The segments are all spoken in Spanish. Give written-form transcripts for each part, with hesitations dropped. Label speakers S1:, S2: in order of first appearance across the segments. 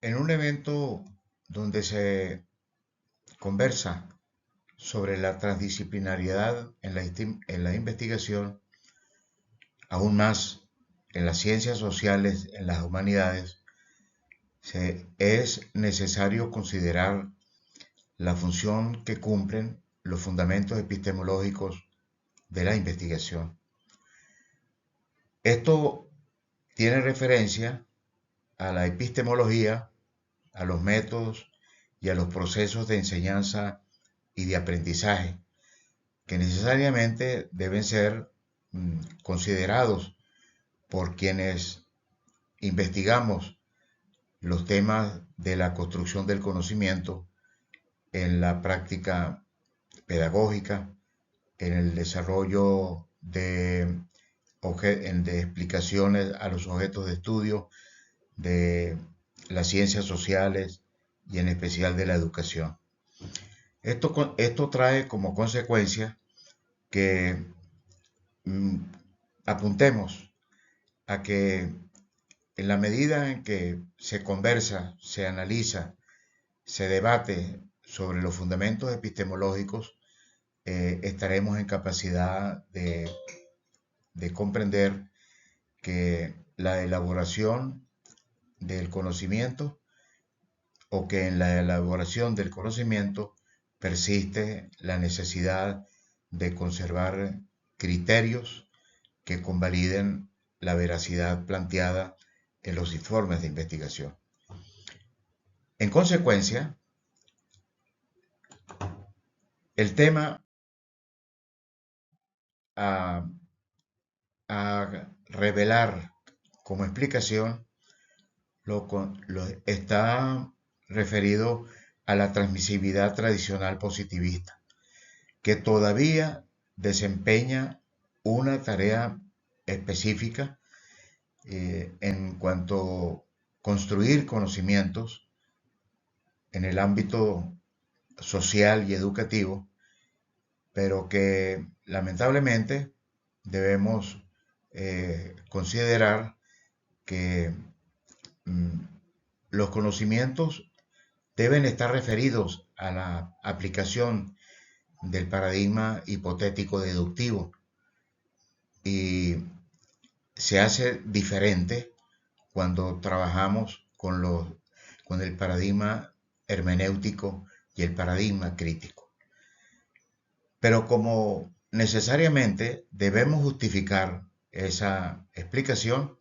S1: En un evento donde se conversa sobre la transdisciplinariedad en la investigación, aún más en las ciencias sociales, en las humanidades, es necesario considerar la función que cumplen los fundamentos epistemológicos de la investigación. Esto tiene referencia a la epistemología, a los métodos y a los procesos de enseñanza y de aprendizaje, que necesariamente deben ser considerados por quienes investigamos los temas de la construcción del conocimiento en la práctica pedagógica, en el desarrollo de explicaciones a los objetos de estudio de las ciencias sociales y en especial de la educación. Esto trae como consecuencia que mm, apuntemos a que en la medida en que se conversa, se analiza, se debate sobre los fundamentos epistemológicos, estaremos en capacidad de comprender que la elaboración del conocimiento o que en la elaboración del conocimiento persiste la necesidad de conservar criterios que convaliden la veracidad planteada en los informes de investigación. En consecuencia, el tema a, a revelar como explicación lo está referido a la transmisividad tradicional positivista, que todavía desempeña una tarea específica en cuanto a construir conocimientos en el ámbito social y educativo, pero que lamentablemente debemos considerar que mm, los conocimientos deben estar referidos a la aplicación del paradigma hipotético deductivo y se hace diferente cuando trabajamos con el paradigma hermenéutico y el paradigma crítico. Pero como necesariamente debemos justificar esa explicación,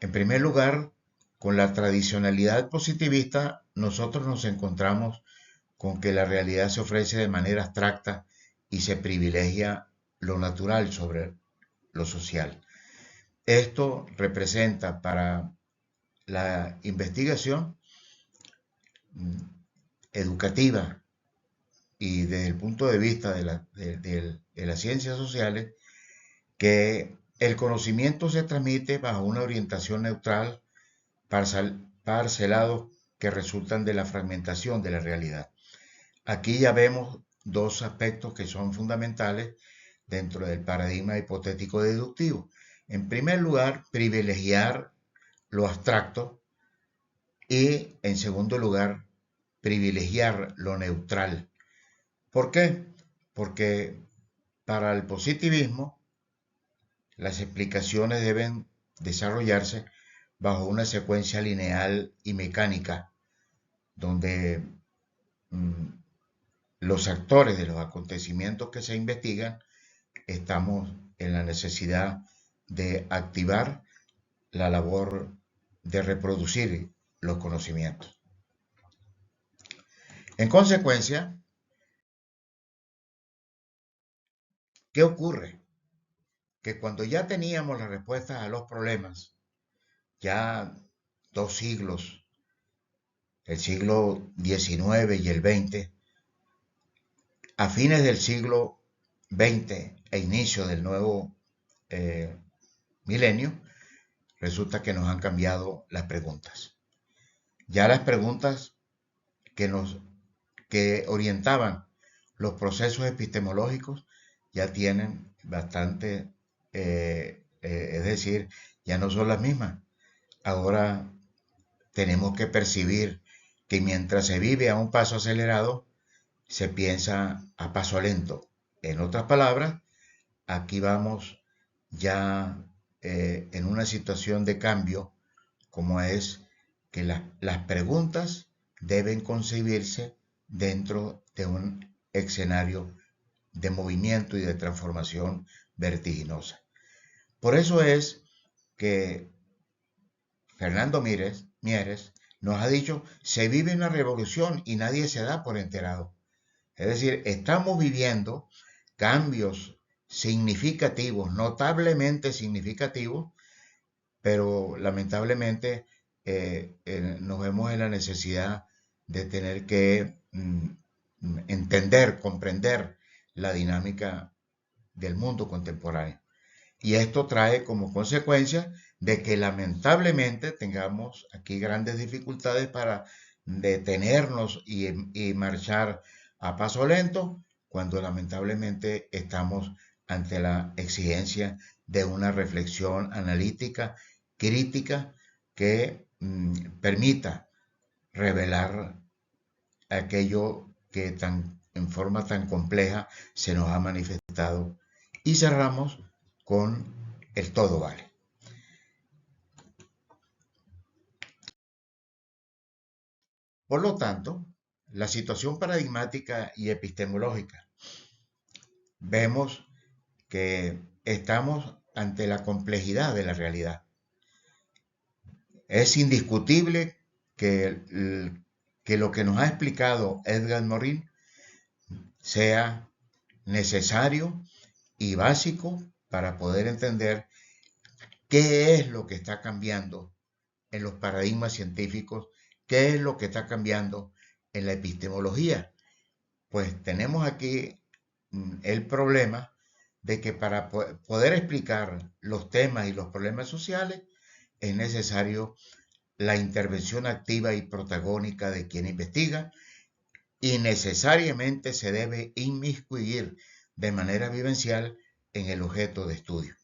S1: en primer lugar, con la tradicionalidad positivista, nosotros nos encontramos con que la realidad se ofrece de manera abstracta y se privilegia lo natural sobre lo social. Esto representa para la investigación educativa y desde el punto de vista de las ciencias sociales, que el conocimiento se transmite bajo una orientación neutral, parcelados que resultan de la fragmentación de la realidad. Aquí ya vemos dos aspectos que son fundamentales dentro del paradigma hipotético deductivo. En primer lugar, privilegiar lo abstracto y, en segundo lugar, privilegiar lo neutral. ¿Por qué? Porque para el positivismo las explicaciones deben desarrollarse bajo una secuencia lineal y mecánica, donde los actores de los acontecimientos que se investigan estamos en la necesidad de activar la labor de reproducir los conocimientos. En consecuencia, ¿qué ocurre? Que cuando ya teníamos las respuestas a los problemas, ya 2 siglos, el siglo XIX y el XX, a fines del siglo XX e inicio del nuevo milenio, resulta que nos han cambiado las preguntas. Ya las preguntas que orientaban los procesos epistemológicos ya tienen bastante, es decir, ya no son las mismas. Ahora tenemos que percibir que mientras se vive a un paso acelerado, se piensa a paso lento. En otras palabras, aquí vamos ya en una situación de cambio, como es que las preguntas deben concebirse dentro de un escenario de movimiento y de transformación vertiginosa. Por eso es que Fernando Mieres nos ha dicho, se vive una revolución y nadie se da por enterado. Es decir, estamos viviendo cambios significativos, notablemente significativos, pero lamentablemente nos vemos en la necesidad de tener que entender, comprender la dinámica del mundo contemporáneo. Y esto trae como consecuencia de que lamentablemente tengamos aquí grandes dificultades para detenernos y marchar a paso lento, cuando lamentablemente estamos ante la exigencia de una reflexión analítica, crítica, que permita revelar aquello que en forma tan compleja se nos ha manifestado. Y cerramos con el todo vale. Por lo tanto, la situación paradigmática y epistemológica, vemos que estamos ante la complejidad de la realidad. Es indiscutible que lo que nos ha explicado Edgar Morin sea necesario y básico para poder entender qué es lo que está cambiando en los paradigmas científicos, qué es lo que está cambiando en la epistemología. Pues tenemos aquí el problema de que para poder explicar los temas y los problemas sociales es necesario la intervención activa y protagónica de quien investiga, y necesariamente se debe inmiscuir de manera vivencial en el objeto de estudio.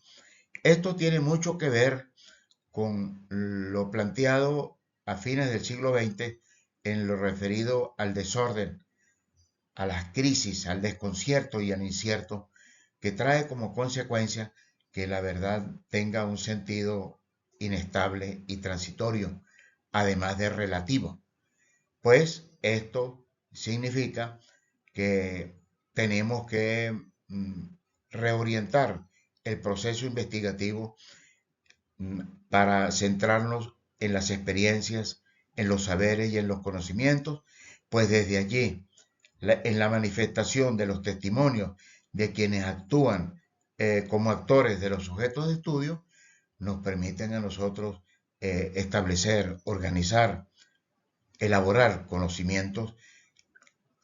S1: Esto tiene mucho que ver con lo planteado a fines del siglo XX en lo referido al desorden, a las crisis, al desconcierto y al incierto, que trae como consecuencia que la verdad tenga un sentido inestable y transitorio, además de relativo. Pues esto significa que tenemos que reorientar el proceso investigativo para centrarnos en las experiencias, en los saberes y en los conocimientos, pues desde allí, en la manifestación de los testimonios de quienes actúan como actores de los sujetos de estudio, nos permiten a nosotros establecer, organizar, elaborar conocimientos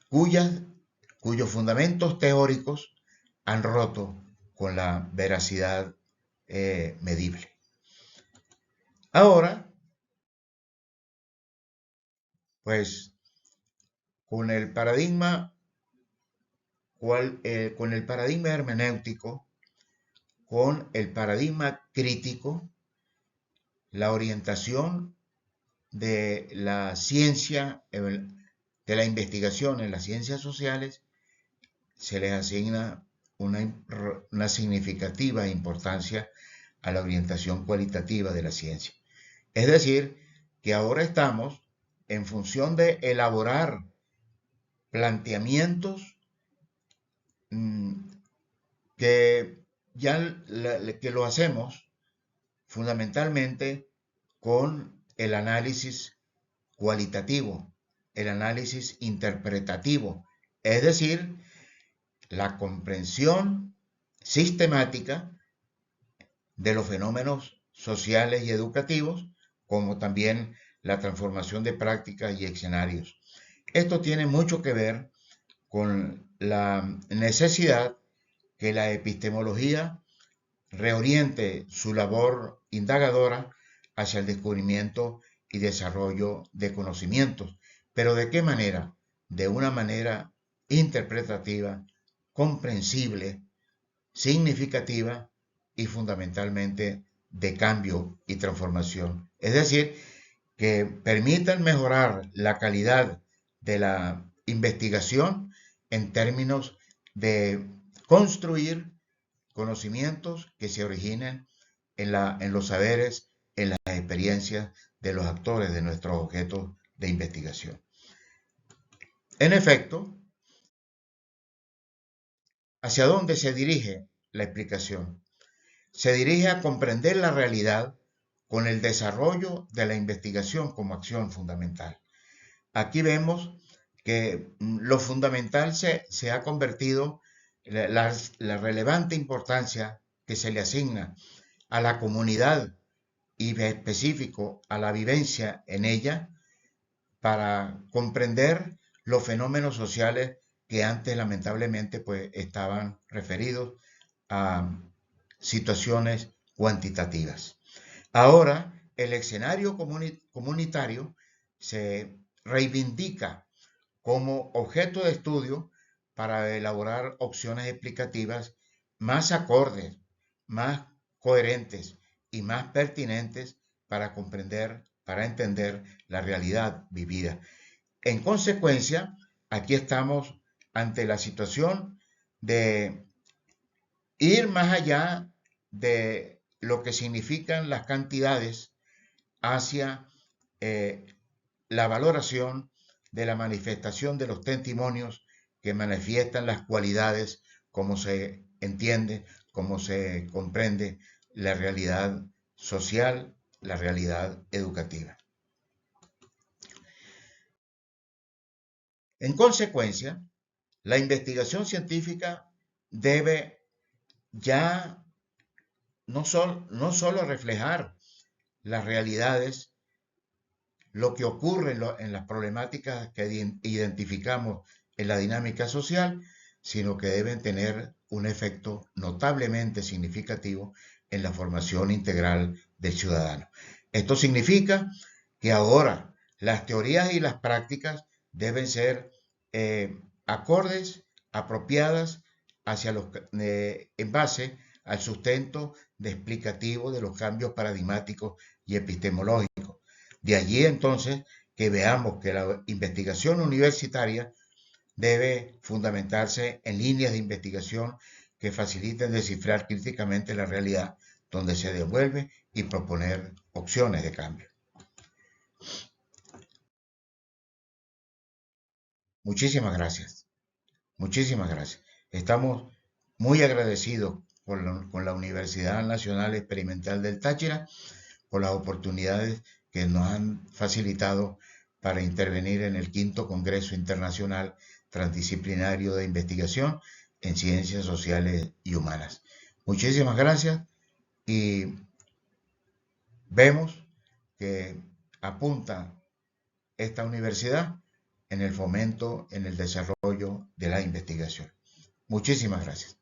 S1: cuyos fundamentos teóricos han roto con la veracidad medible. Ahora, pues, con el paradigma hermenéutico, con el paradigma crítico, la orientación de la ciencia, de la investigación en las ciencias sociales, se les asigna una significativa importancia a la orientación cualitativa de la ciencia. Es decir, que ahora estamos en función de elaborar planteamientos que lo hacemos fundamentalmente con el análisis cualitativo, el análisis interpretativo, es decir, la comprensión sistemática de los fenómenos sociales y educativos, como también la transformación de prácticas y escenarios. Esto tiene mucho que ver con la necesidad que la epistemología reoriente su labor indagadora hacia el descubrimiento y desarrollo de conocimientos. ¿Pero de qué manera? De una manera interpretativa, comprensible, significativa y fundamentalmente de cambio y transformación. Es decir, que permitan mejorar la calidad de la investigación en términos de construir conocimientos que se originen en los saberes, en las experiencias de los actores de nuestros objetos de investigación. En efecto, ¿hacia dónde se dirige la explicación? Se dirige a comprender la realidad con el desarrollo de la investigación como acción fundamental. Aquí vemos que lo fundamental se ha convertido, la relevante importancia que se le asigna a la comunidad y en específico a la vivencia en ella para comprender los fenómenos sociales que antes lamentablemente pues estaban referidos a situaciones cuantitativas. Ahora el escenario comunitario se reivindica como objeto de estudio para elaborar opciones explicativas más acordes, más coherentes y más pertinentes para comprender, para entender la realidad vivida. En consecuencia, aquí estamos ante la situación de ir más allá de lo que significan las cantidades hacia la valoración de la manifestación de los testimonios que manifiestan las cualidades, como se entiende, como se comprende la realidad social, la realidad educativa. En consecuencia, la investigación científica debe ya no solo reflejar las realidades, lo que ocurre en las problemáticas que identificamos en la dinámica social, sino que deben tener un efecto notablemente significativo en la formación integral del ciudadano. Esto significa que ahora las teorías y las prácticas deben ser acordes, apropiadas en base al sustento explicativo de los cambios paradigmáticos y epistemológicos. De allí entonces que veamos que la investigación universitaria debe fundamentarse en líneas de investigación que faciliten descifrar críticamente la realidad donde se devuelve y proponer opciones de cambio. Muchísimas gracias. Muchísimas gracias. Estamos muy agradecidos con la Universidad Nacional Experimental del Táchira por las oportunidades que nos han facilitado para intervenir en el quinto Congreso Internacional Transdisciplinario de Investigación en Ciencias Sociales y Humanas. Muchísimas gracias y vemos que apunta esta universidad en el fomento, en el desarrollo de la investigación. Muchísimas gracias.